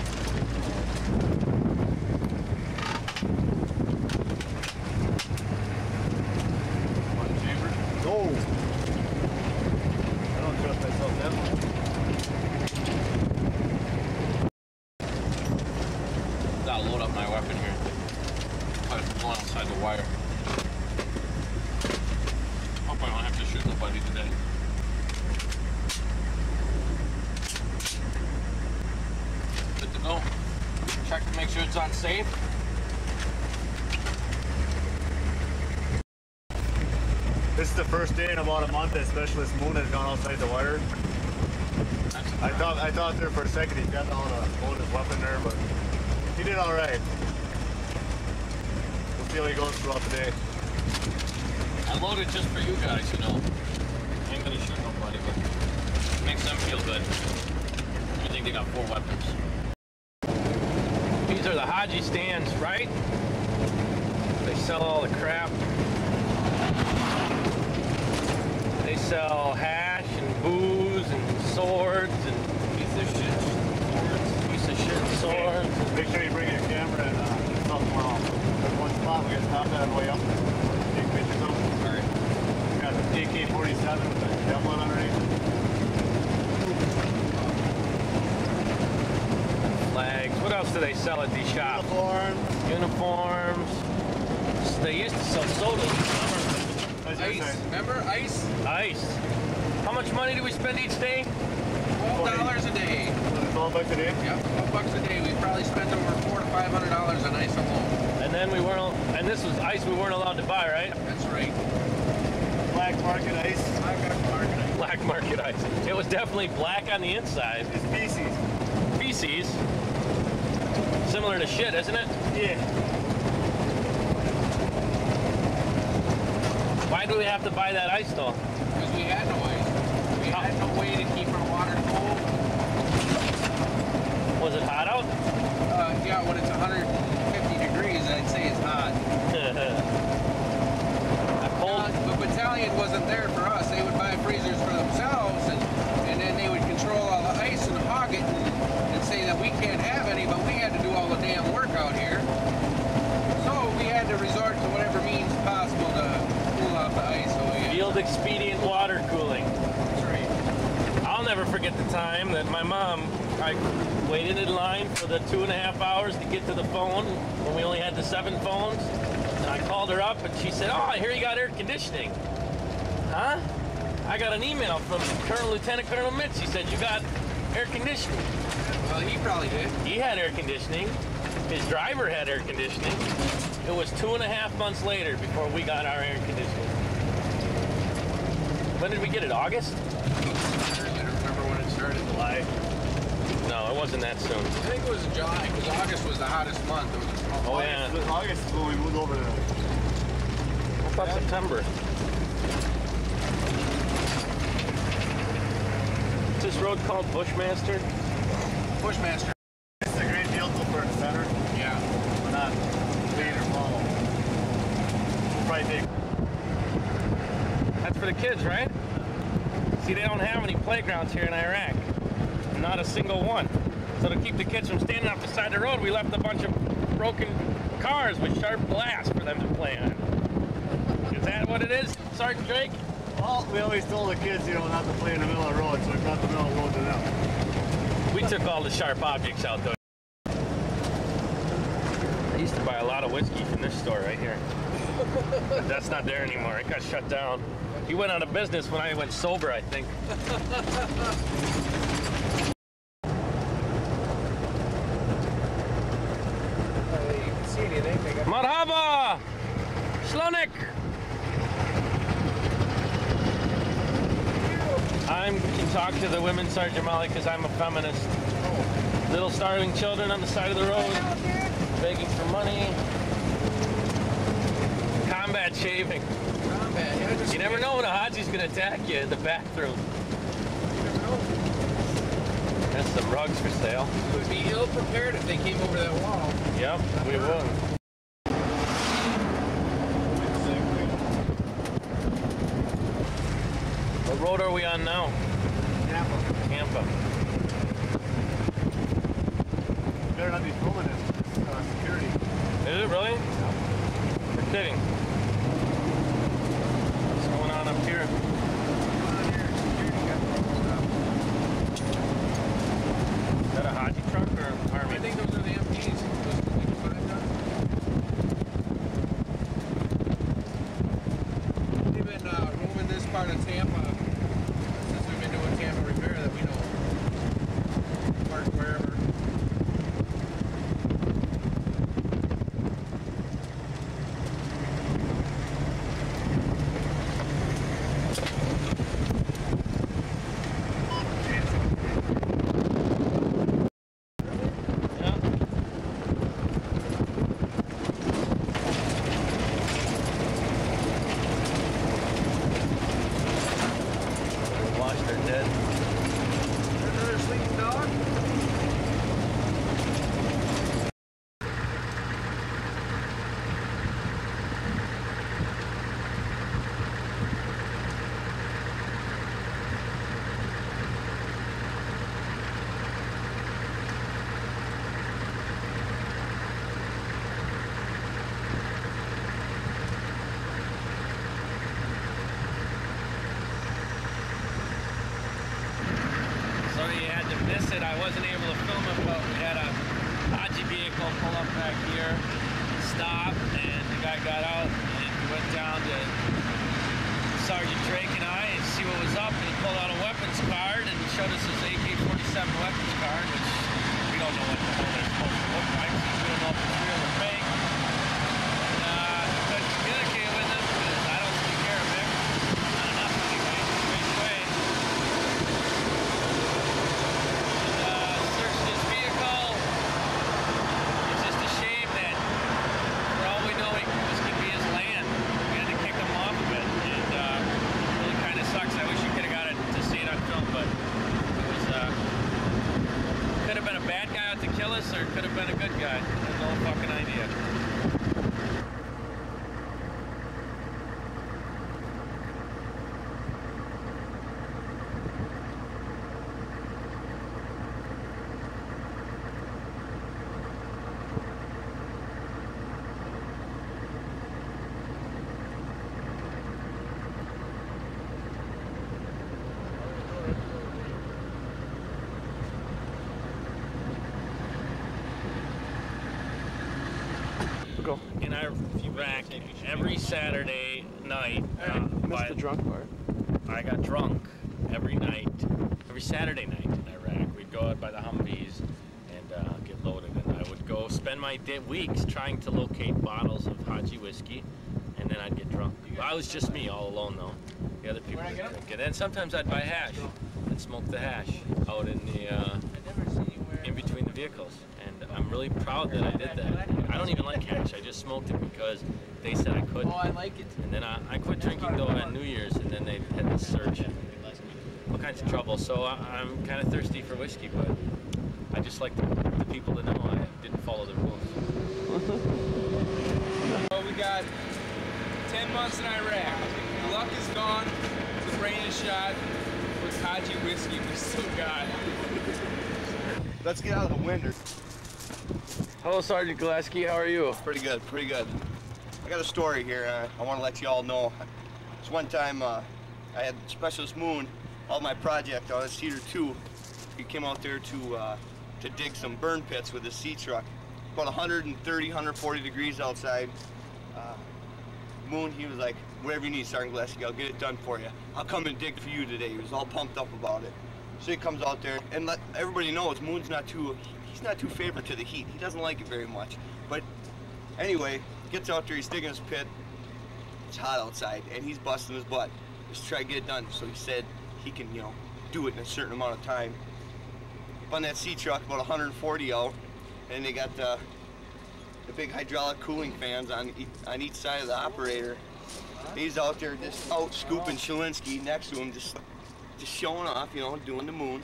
No! I don't trust myself that much. sure it's unsafe. This is the first day in about a month that Specialist Moon has gone outside the wire. I thought there for a second he got all the bonus weapon there, but he did all right. We'll see how he goes throughout the day. I loaded just for you guys, you know. I ain't gonna shoot nobody, but it makes them feel good. I think they got 4 weapons. These are the Haji stands, right? They sell all the crap. They sell hash and booze and swords and Piece of shit. piece of shit swords. Make sure you bring your camera and stuff more off. There's one spot we can stop that on the way up. Take pictures of it. Alright. We got the AK-47 with the Devlin underneath. Flags. What else do they sell at these shops? Uniforms. They used to sell sodas. Ice. Remember ice? Ice. How much money do we spend each day? $12 a day. 12 bucks a day? Yep, $12 a day. We probably spend over $400 to $500 on ice alone. And then we weren't, and this was ice we weren't allowed to buy, right? That's right. Black market ice. Black market ice. It was definitely black on the inside. It's feces. Feces. Similar to shit, isn't it? Yeah. Why do we have to buy that ice though? Because we had no ice. We had no way to keep our water cold. Was it hot out? Yeah, when it's 150 degrees, I'd say it's hot. The battalion wasn't there for us. They would buy freezers for themselves, and then they would control all the ice and hog it and say that we can't have any, but we had to do all the damn work out here. So we had to resort to whatever means possible to cool off the ice. So Field expedient water cooling. That's right. I'll never forget the time that my mom, I waited in line for the 2.5 hours to get to the phone when we only had the 7 phones. And I called her up and she said, "Oh, I hear you got air conditioning." Huh? I got an email from Lieutenant Colonel Mitch. He said, "You got air conditioning." Well, he probably did. He had air conditioning. His driver had air conditioning. It was 2.5 months later before we got our air conditioning. When did we get it? August? I don't remember when it started. July. No, it wasn't that soon. I think it was July, because August was the hottest month. It was Oh, yeah. August is when we moved over to What about September? Is this road called Bushmaster? Bushmaster. It's a great deal for the center. Yeah. We're not lead or follow. We'll probably take. That's for the kids, right? See, they don't have any playgrounds here in Iraq. Not a single one. So to keep the kids from standing off the side of the road, we left a bunch of broken cars with sharp glass for them to play on. Is that what it is, Sergeant Drake? Well, we always told the kids, you know, not to play in the middle of the road, so we got the middle of the road to them. We took all the sharp objects out, though. I used to buy a lot of whiskey from this store right here. But that's not there anymore. It got shut down. He went out of business when I went sober, I think. You can see anything. They got Marhaba! Shlonik! I can talk to the women, Sergeant Molly, because I'm a feminist. Little starving children on the side of the road, begging for money. Combat shaving. combat. Yeah, just You never know when a Haji's going to attack you in the bathroom. You never know. There's some rugs for sale. We would be ill prepared if they came over that wall. Yep, we would. What road are we on now? Tampa. Tampa. Better not be filming it. Security. Is it really? You're kidding. What's going on up here? Is that a Haji truck or Army? I think those are the MPs. Those 55 tons. They've been roaming this part of Tampa since we've been doing Tampa repair that we know. Park wherever. washed her dead. Another sleeping dog? I wasn't able to film it, but we had a dodgy vehicle pull up back here, stop, and the guy got out and we went down to Sergeant Drake and I and see what was up, and he pulled out a weapons card and showed us his AK-47 weapons card, which we don't know what the hell they're supposed to look like, so we don't know if it's real or fake. And couldn't communicate with him because I don't speak Arabic. Not enough anyway, straight away. Or could have been a good guy. There's no fucking idea. In Iraq, every Saturday night, Missed the drunk part. I got drunk every night, every Saturday night in Iraq. We'd go out by the Humvees and get loaded, and I would go spend my weeks trying to locate bottles of Haji whiskey, and then I'd get drunk. I was just me, all alone though. The other people would drink it, and sometimes I'd buy hash and smoke the hash out in the in between the vehicles. And I'm really proud that I did that. I don't even like hash. I just smoked it because they said I couldn't. Oh, I like it. And then I quit drinking though on New Year's, and then they had this search. All kinds of trouble. So I'm kind of thirsty for whiskey, but I just like the people to know I didn't follow the rules. Well, we got 10 months in Iraq. Luck is gone. The brain is shot. With Haji whiskey, we still got. Let's get out of the winter. Hello, Sergeant Gillespie. How are you? Pretty good, pretty good. I got a story here I want to let you all know. This one time I had Specialist Moon on my project on a Cedar 2. He came out there to dig some burn pits with his sea truck. About 130, 140 degrees outside. Moon, he was like, whatever you need, Sergeant Gillespie, I'll get it done for you. I'll come and dig for you today. He was all pumped up about it. So he comes out there, and let everybody knows Moon's he's not too favored to the heat. He doesn't like it very much. But anyway, gets out there, he's digging his pit. It's hot outside, and he's busting his butt just to try to get it done. So he said he can, do it in a certain amount of time. Up on that sea truck, about 140 out, and they got the big hydraulic cooling fans on each side of the operator. He's out there just out scooping Shalinsky next to him, just showing off, doing the Moon.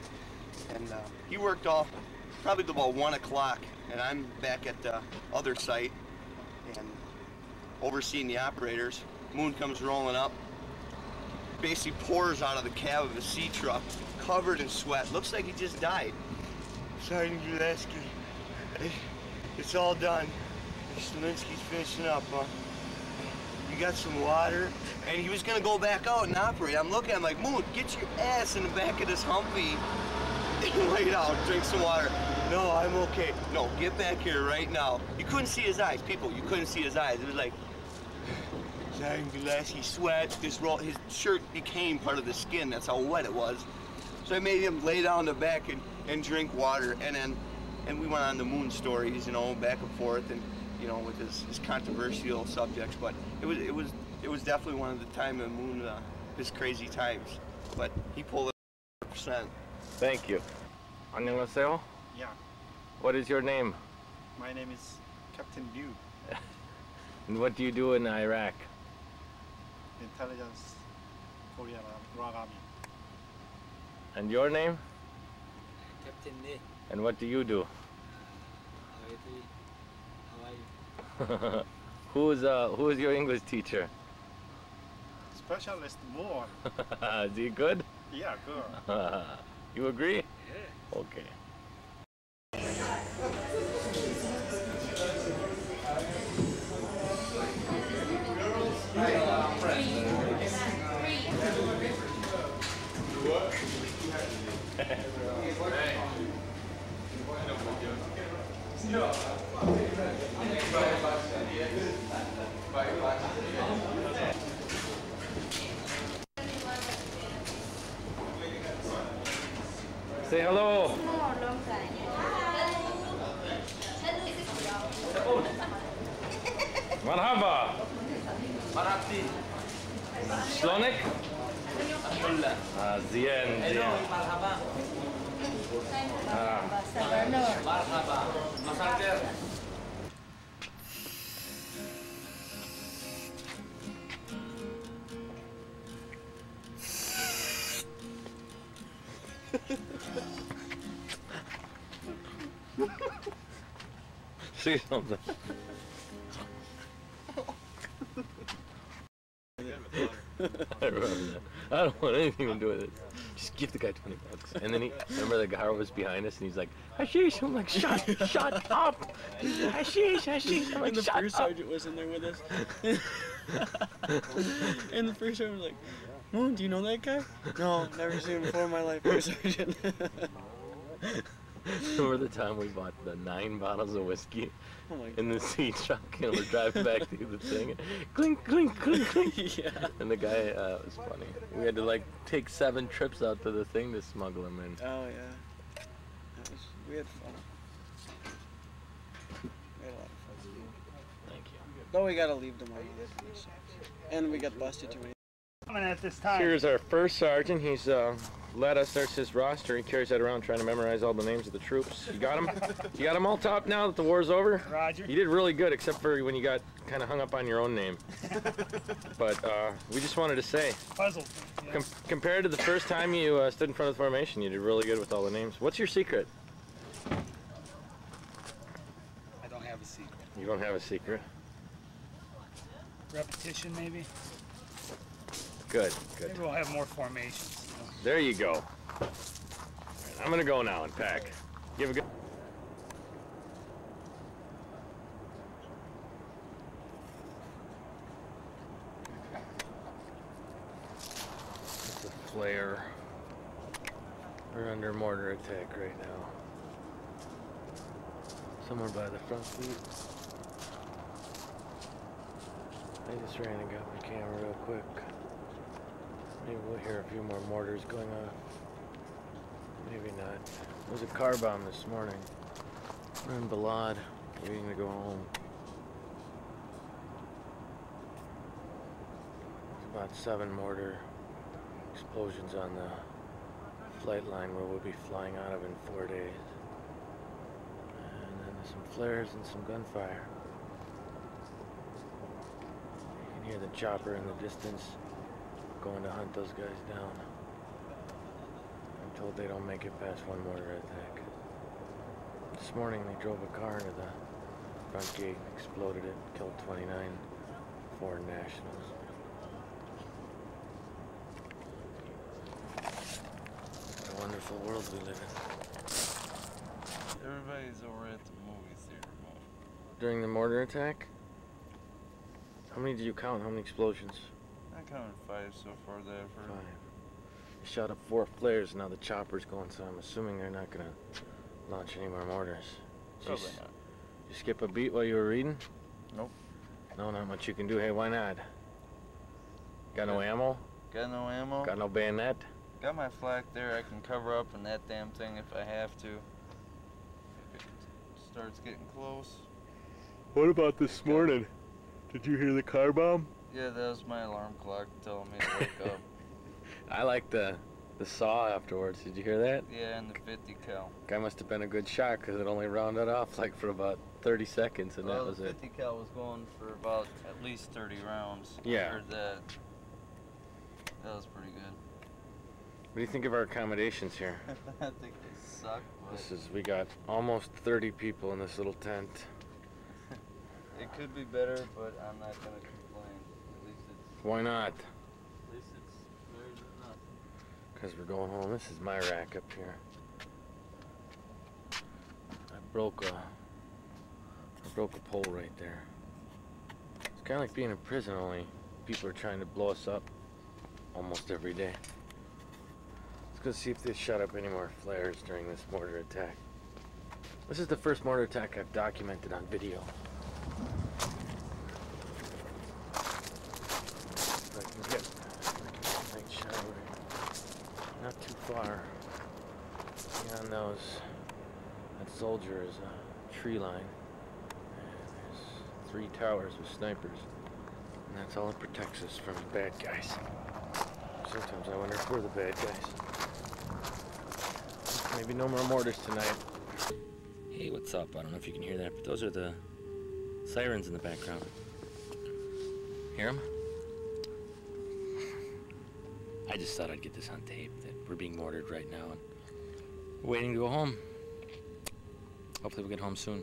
And he worked off probably till about 1 o'clock, and I'm back at the other site and overseeing the operators. Moon comes rolling up, basically pours out of the cab of a sea truck, covered in sweat. Looks like he just died. Sergeant Gillespie, it's all done. Shalinsky's finishing up, huh? You got some water? And he was gonna go back out and operate. I'm looking at him like, Moon, get your ass in the back of this Humvee and lay down, drink some water. No, I'm okay. No, get back here right now. You couldn't see his eyes, people. You couldn't see his eyes. It was like, Sergeant Gillespie, sweat. His shirt became part of the skin. That's how wet it was. So I made him lay down the back and drink water. And we went on the Moon stories, back and forth, and with his controversial subjects. But it was definitely one of the time in Moon, his crazy times. But he pulled it 100%. Thank you. 안녕하세요. Yeah. What is your name? My name is Captain Liu. And what do you do in Iraq? Intelligence, Korean Rock Army. And your name? Captain Nick. And what do you do? How are you? Who is your English teacher? Specialist more. Is he good? Yeah, good. You agree? Yeah. Okay. Say hello. Marhaba. Marabti. Slonik? Alhamdulillah. Zien. Hello, marhaba. Marhaba. Masader. Say something. I remember that. I don't want anything to do with it. Just give the guy $20. And then remember the guy was behind us and he's like, hashish. I'm like, shut up. He's like, hashish. I'm like, And the shut first up. sergeant was in there with us. And the first sergeant was like, oh, do you know that guy? No, never seen him before in my life, first sergeant. Remember the time we bought the 9 bottles of whiskey Oh my in the sea truck and we're driving back to the thing, clink, clink, clink, clink. Yeah. And the guy, it was funny. We had to like take 7 trips out to the thing to smuggle him in. Oh yeah. We had fun. We had a lot of fun. Thank you. Though we gotta leave tomorrow. And we got busted too many. At this time. Here's our first sergeant. He's led us. There's his roster. He carries that around trying to memorize all the names of the troops. You got them? You got them all topped now that the war's over? Roger. You did really good, except for when you got kind of hung up on your own name. But we just wanted to say, Puzzled. Yeah. compared to the first time you stood in front of the formation, you did really good with all the names. What's your secret? I don't have a secret. You don't have a secret? Repetition, maybe? Good, good. Maybe we'll have more formations. There you go. All right, I'm gonna go now and pack. Give a good. It's a flare. We're under mortar attack right now. Somewhere by the front feet. I just ran and got my camera real quick. Maybe we'll hear a few more mortars going off. Maybe not. There was a car bomb this morning. We're in Balad, waiting to go home. There's about 7 mortar explosions on the flight line where we'll be flying out of in 4 days. And then there's some flares and some gunfire. You can hear the chopper in the distance going to hunt those guys down. I'm told they don't make it past 1 mortar attack. This morning they drove a car into the front gate, exploded it, killed 29 foreign nationals. What a wonderful world we live in. Everybody's over at the movie theater. During the mortar attack? How many did you count? How many explosions? I counted 5 so far that I've heard. 5. They shot up 4 flares, now the chopper's going, so I'm assuming they're not gonna launch any more mortars. Probably not. You skip a beat while you were reading? Nope. No, not much you can do. Hey, why not? Got no ammo? Got no ammo. Got no bayonet? Got my flak there. I can cover up in that damn thing if I have to. If it starts getting close. What about this morning? Did you hear the car bomb? Yeah, that was my alarm clock telling me to wake up. I like the saw afterwards. Did you hear that? Yeah, and the 50 cal. Guy must have been a good shot because it only rounded off like for about 30 seconds and Well, that was the it. 50 cal was going for about at least 30 rounds. Yeah. I heard that. That was pretty good. What do you think of our accommodations here? I think they suck, but We got almost 30 people in this little tent. it could be better, but I'm not gonna complain. At least it's Why not? At least it's better than nothing. Because we're going home. This is my rack up here. I broke a pole right there. It's kind of like being in prison, only people are trying to blow us up almost every day. Let's go see if they shut up any more flares during this mortar attack. This is the first mortar attack I've documented on video. If I can get a night shot over here. Not too far. Beyond those, that soldier is a tree line. And there's 3 towers with snipers. And that's all that protects us from the bad guys. Sometimes I wonder if we're the bad guys. Maybe no more mortars tonight. Hey, what's up? I don't know if you can hear that, but those are the sirens in the background. Hear them? I just thought I'd get this on tape, that we're being mortared right now, and we're waiting to go home. Hopefully we'll get home soon.